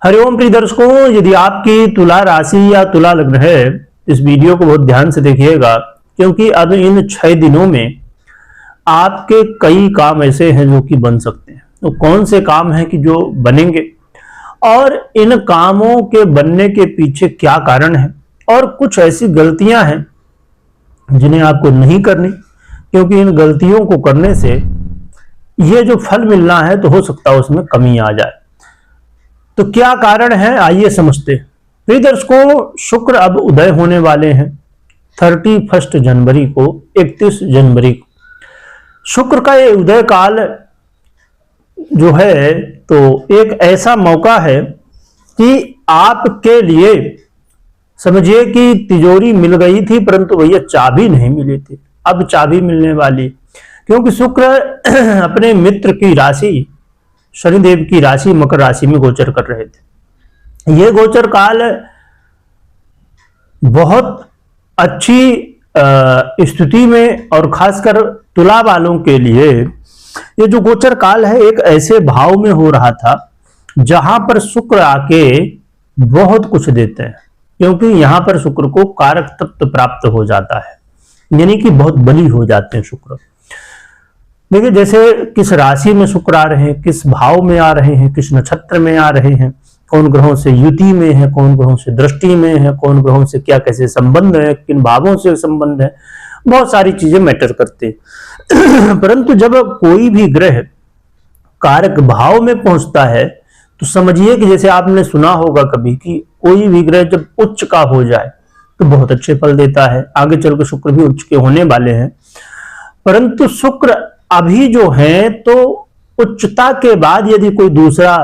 हरिओम प्रिय दर्शकों, यदि आपकी तुला राशि या तुला लग्न है, इस वीडियो को बहुत ध्यान से देखिएगा, क्योंकि अब इन 6 दिनों में आपके कई काम ऐसे हैं जो कि बन सकते हैं। तो कौन से काम हैं कि जो बनेंगे और इन कामों के बनने के पीछे क्या कारण है, और कुछ ऐसी गलतियां हैं जिन्हें आपको नहीं करनी, क्योंकि इन गलतियों को करने से ये जो फल मिलना है तो हो सकता है उसमें कमी आ जाए। तो क्या कारण है, आइए समझते हैं। प्रिय दर्शकों, शुक्र अब उदय होने वाले हैं 31 जनवरी को, 31 जनवरी को। शुक्र का ये उदय काल जो है तो एक ऐसा मौका है कि आपके लिए समझिए कि तिजोरी मिल गई थी, परंतु भैया चाबी नहीं मिली थी। अब चाबी मिलने वाली, क्योंकि शुक्र अपने मित्र की राशि शनिदेव की राशि मकर राशि में गोचर कर रहे थे। यह गोचर काल बहुत अच्छी स्थिति में, और खासकर तुला वालों के लिए ये जो गोचर काल है एक ऐसे भाव में हो रहा था जहां पर शुक्र आके बहुत कुछ देते हैं, क्योंकि यहां पर शुक्र को कारक तत्व प्राप्त हो जाता है, यानी कि बहुत बली हो जाते हैं शुक्र। देखिए, जैसे किस राशि में शुक्र आ रहे हैं, किस भाव में आ रहे हैं, किस नक्षत्र में आ रहे हैं, कौन ग्रहों से युति में है, कौन ग्रहों से दृष्टि में है, कौन ग्रहों से क्या कैसे संबंध है, किन भावों से संबंध है, बहुत सारी चीजें मैटर करते हैं। परंतु जब कोई भी ग्रह कारक भाव में पहुंचता है तो समझिए कि जैसे आपने सुना होगा कभी कि कोई भी ग्रह जब उच्च का हो जाए तो बहुत अच्छे फल देता है। आगे चलकर शुक्र भी उच्च के होने वाले हैं, परंतु शुक्र अभी जो है तो उच्चता के बाद यदि कोई दूसरा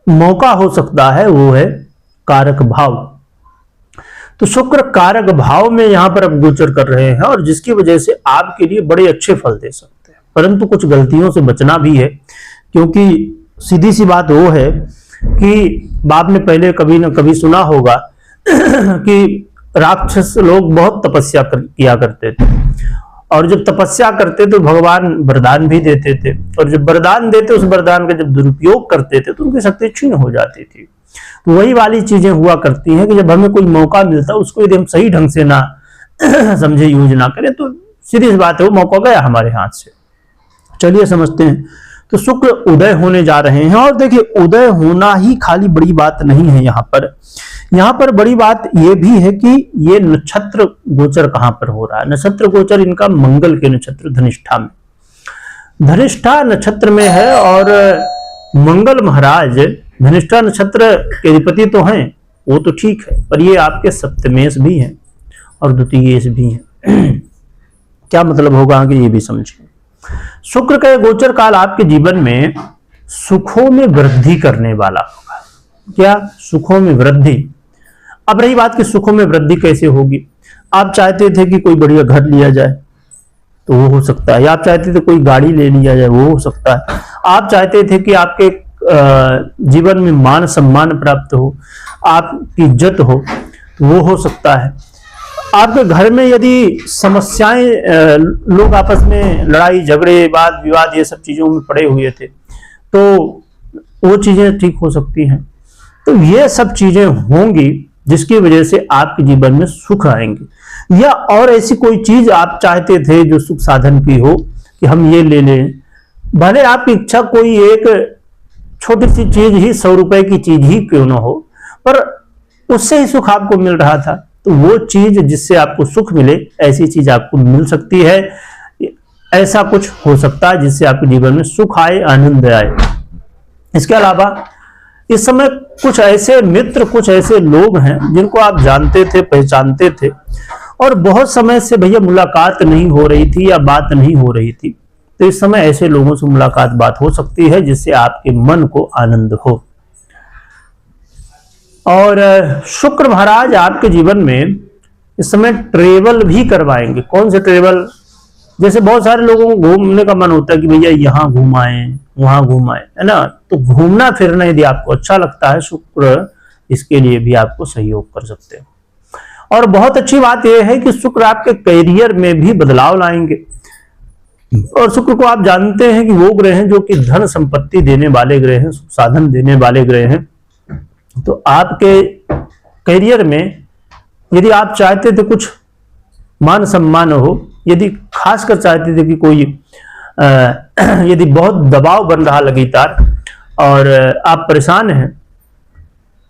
मौका हो सकता है, वो है कारक भाव। तो शुक्र कारक भाव में यहां पर अब गोचर कर रहे हैं, और जिसकी वजह से आपके लिए बड़े अच्छे फल दे सकते हैं, परंतु कुछ गलतियों से बचना भी है। क्योंकि सीधी सी बात वो है कि आपने पहले कभी ना कभी सुना होगा कि राक्षस लोग बहुत तपस्या किया करते थे, और जब तपस्या करते तो भगवान वरदान भी देते थे, और जब वरदान देते उस वरदान का जब दुरुपयोग करते थे तो उनकी शक्ति क्षीण हो जाती थी। तो वही वाली चीजें हुआ करती हैं कि जब हमें कोई मौका मिलता है उसको यदि हम सही ढंग से ना समझे, यूज ना करें, तो सीधी सी बात है वो मौका गया हमारे हाथ से। चलिए समझते हैं। तो शुक्र उदय होने जा रहे हैं, और देखिए उदय होना ही खाली बड़ी बात नहीं है। यहाँ पर बड़ी बात यह भी है कि ये नक्षत्र गोचर कहां पर हो रहा है। नक्षत्र गोचर इनका मंगल के नक्षत्र धनिष्ठा में, धनिष्ठा नक्षत्र में है, और मंगल महाराज धनिष्ठा नक्षत्र के अधिपति तो हैं, वो तो ठीक है, पर ये आपके सप्तमेश भी हैं और द्वितीयेश भी हैं। क्या मतलब होगा कि ये भी समझें। शुक्र का गोचर काल आपके जीवन में सुखों में वृद्धि करने वाला होगा। क्या? सुखों में वृद्धि। अब रही बात कि सुखों में वृद्धि कैसे होगी। आप चाहते थे कि कोई बढ़िया घर लिया जाए तो वो हो सकता है, या आप चाहते थे कोई गाड़ी ले लिया जाए, वो हो सकता है। आप चाहते थे कि आपके जीवन में मान सम्मान प्राप्त हो, आपकी इज्जत हो, वो हो सकता है। आपके घर में यदि समस्याएं, लोग आपस में लड़ाई झगड़े वाद विवाद ये सब चीजों में पड़े हुए थे, तो वो चीजें ठीक हो सकती हैं। तो ये सब चीजें होंगी जिसकी वजह से आपके जीवन में सुख आएंगे। या और ऐसी कोई चीज आप चाहते थे जो सुख साधन की हो कि हम ये ले लें, भले आपकी इच्छा कोई एक छोटी सी चीज ही 100 रुपए की चीज ही क्यों ना हो, पर उससे ही सुख आपको मिल रहा था। तो वो चीज जिससे आपको सुख मिले, ऐसी चीज आपको मिल सकती है। ऐसा कुछ हो सकता है जिससे आपके जीवन में सुख आए, आनंद आए। इसके अलावा इस समय कुछ ऐसे मित्र, कुछ ऐसे लोग हैं जिनको आप जानते थे, पहचानते थे, और बहुत समय से भैया मुलाकात नहीं हो रही थी या बात नहीं हो रही थी। तो इस समय ऐसे लोगों से मुलाकात, बात हो सकती है जिससे आपके मन को आनंद हो। और शुक्र महाराज आपके जीवन में इस समय ट्रेवल भी करवाएंगे। कौन से ट्रेवल? जैसे बहुत सारे लोगों को घूमने का मन होता है कि भैया यहाँ घुमाएं, वहां घुमाएं, है ना। तो घूमना फिरना यदि आपको अच्छा लगता है, शुक्र इसके लिए भी आपको सहयोग कर सकते हैं। और बहुत अच्छी बात यह है कि शुक्र आपके करियर में भी बदलाव लाएंगे। और शुक्र को आप जानते हैं कि वो ग्रह हैं जो कि धन संपत्ति देने वाले ग्रह हैं, साधन देने वाले ग्रह हैं। तो आपके करियर में यदि आप चाहते थे कुछ मान सम्मान हो, यदि खासकर चाहते थे कि कोई यदि बहुत दबाव बन रहा लगातार और आप परेशान हैं,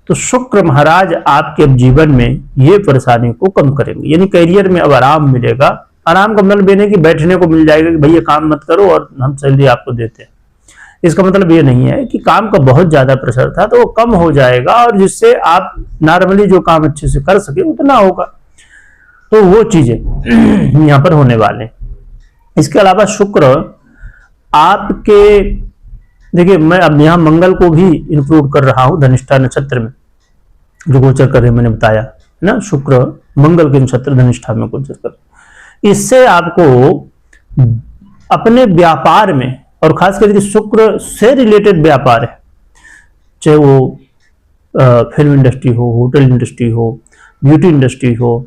तो शुक्र महाराज आपके अब जीवन में ये परेशानी को कम करेंगे। यानी करियर में अब आराम मिलेगा। आराम का मतलब ये नहीं कि बैठने को मिल जाएगा कि भैया काम मत करो और हम सैलरी आपको देते हैं। इसका मतलब ये नहीं है कि काम का बहुत ज्यादा प्रेशर था तो वो कम हो जाएगा और जिससे आप नॉर्मली जो काम अच्छे से कर सके उतना होगा। तो वो चीजें यहाँ पर होने वाले हैं। इसके अलावा शुक्र आपके, देखिए मैं अब यहाँ मंगल को भी इंक्लूड कर रहा हूं धनिष्ठा नक्षत्र में जो गोचर कर रहे, मैंने बताया है ना, शुक्र मंगल के नक्षत्र धनिष्ठा में गोचर कर। इससे आपको अपने व्यापार में, और खास करके शुक्र से रिलेटेड व्यापार है, चाहे वो फिल्म इंडस्ट्री हो, होटल इंडस्ट्री हो, ब्यूटी इंडस्ट्री हो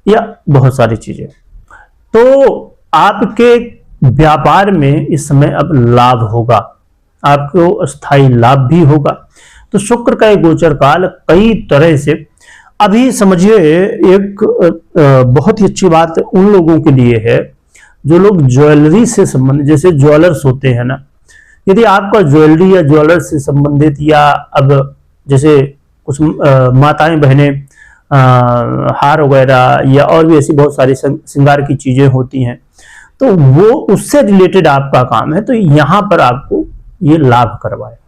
या बहुत सारी चीजें, तो आपके व्यापार में इस समय अब लाभ होगा, आपको स्थायी लाभ भी होगा। तो शुक्र का एक गोचर काल कई तरह से, अभी समझिए एक बहुत ही अच्छी बात उन लोगों के लिए है जो लोग ज्वेलरी से संबंधित, जैसे ज्वेलर्स होते हैं ना, यदि आपका ज्वेलरी या ज्वेलर से संबंधित, या अब जैसे कुछ माताएं बहनें हार वगैरह या और भी ऐसी बहुत सारी श्रृंगार की चीजें होती हैं, तो वो उससे रिलेटेड आपका काम है, तो यहां पर आपको ये लाभ करवाएंगे।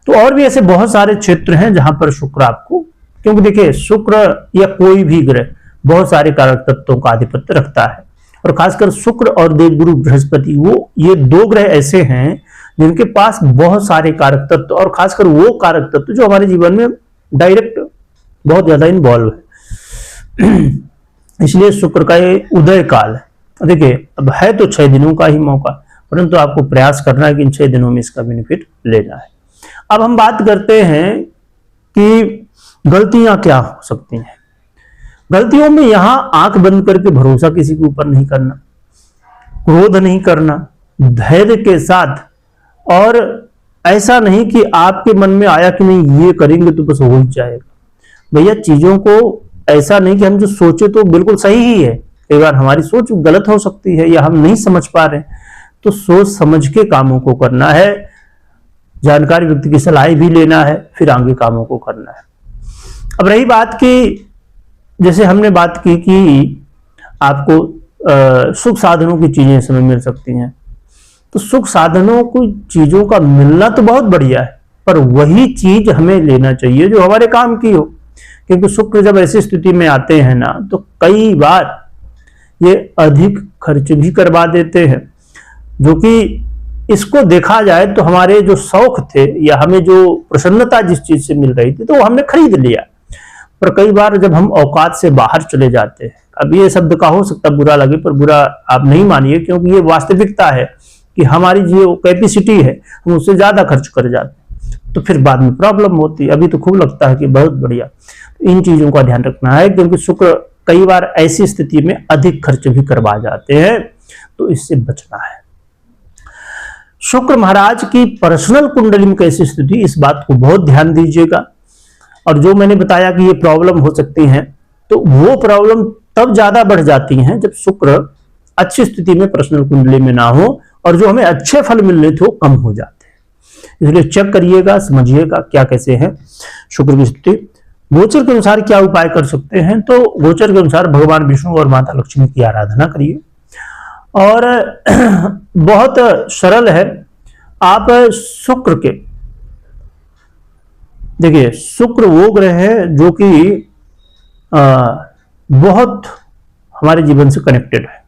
तो और भी ऐसे बहुत सारे क्षेत्र हैं जहां पर शुक्र आपको, क्योंकि देखिए शुक्र या कोई भी ग्रह बहुत सारे कारक तत्वों का आधिपत्य रखता है, और खासकर शुक्र और देवगुरु बृहस्पति, वो ये दो ग्रह ऐसे हैं जिनके पास बहुत सारे कारक तत्व, और खासकर वो कारक तत्व जो हमारे जीवन में डायरेक्ट बहुत ज्यादा इन्वॉल्व है। इसलिए शुक्र का ये उदय काल है। देखिए अब है तो 6 दिनों का ही मौका, परंतु आपको प्रयास करना है कि इन 6 दिनों में इसका बेनिफिट लेना है। अब हम बात करते हैं कि गलतियां क्या हो सकती हैं। गलतियों में यहां आंख बंद करके भरोसा किसी के ऊपर नहीं करना, क्रोध नहीं करना, धैर्य के साथ, और ऐसा नहीं कि आपके मन में आया कि नहीं ये करेंगे तो बस हो ही जाएगा। भैया चीजों को ऐसा नहीं कि हम जो सोचे तो बिल्कुल सही ही है, कई बार हमारी सोच गलत हो सकती है या हम नहीं समझ पा रहे, तो सोच समझ के कामों को करना है, जानकारी व्यक्ति की सलाह भी लेना है, फिर आगे कामों को करना है। अब रही बात की, जैसे हमने बात की कि आपको सुख साधनों की चीजें इस समय मिल सकती हैं, तो सुख साधनों की चीजों का मिलना तो बहुत बढ़िया है, पर वही चीज हमें लेना चाहिए जो हमारे काम की हो, क्योंकि शुक्र जब ऐसी स्थिति में आते हैं ना, तो कई बार ये अधिक खर्च भी करवा देते हैं, जो कि इसको देखा जाए तो हमारे जो शौक थे या हमें जो प्रसन्नता जिस चीज से मिल रही थी तो वो हमने खरीद लिया, पर कई बार जब हम औकात से बाहर चले जाते हैं, अब ये शब्द का हो सकता बुरा लगे, पर बुरा आप नहीं मानिए, क्योंकि ये वास्तविकता है कि हमारी जो कैपेसिटी है हम उससे ज्यादा खर्च कर जाते हैं, तो फिर बाद में प्रॉब्लम होती है। अभी तो खूब लगता है कि बहुत बढ़िया। तो इन चीजों का ध्यान रखना है, क्योंकि शुक्र कई बार ऐसी स्थिति में अधिक खर्च भी करवा जाते हैं, तो इससे बचना है। शुक्र महाराज की पर्सनल कुंडली में कैसी स्थिति, इस बात को बहुत ध्यान दीजिएगा। और जो मैंने बताया कि ये प्रॉब्लम हो सकती है, तो वो प्रॉब्लम तब ज्यादा बढ़ जाती हैं जब शुक्र अच्छी स्थिति में पर्सनल कुंडली में ना हो, और जो हमें अच्छे फल मिलने थे वो कम हो जाते हैं। इसलिए चेक करिएगा, समझिएगा क्या कैसे है शुक्र की स्थिति। गोचर के अनुसार क्या उपाय कर सकते हैं, तो गोचर के अनुसार भगवान विष्णु और माता लक्ष्मी की आराधना करिए, और बहुत सरल है। आप शुक्र के, देखिए शुक्र वो ग्रह है जो कि बहुत हमारे जीवन से कनेक्टेड है,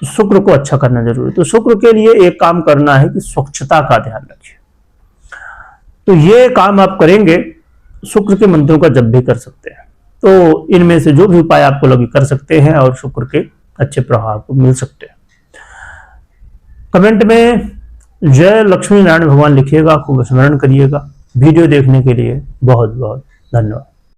तो शुक्र को अच्छा करना जरूरी है। तो शुक्र के लिए एक काम करना है कि स्वच्छता का ध्यान रखिए। तो ये काम आप करेंगे, शुक्र के मंत्रों का जप भी कर सकते हैं। तो इनमें से जो भी उपाय आपको लगे कर सकते हैं, और शुक्र के अच्छे प्रभाव को मिल सकते हैं। कमेंट में जय लक्ष्मी नारायण भगवान लिखिएगा, खूब स्मरण करिएगा। वीडियो देखने के लिए बहुत बहुत धन्यवाद।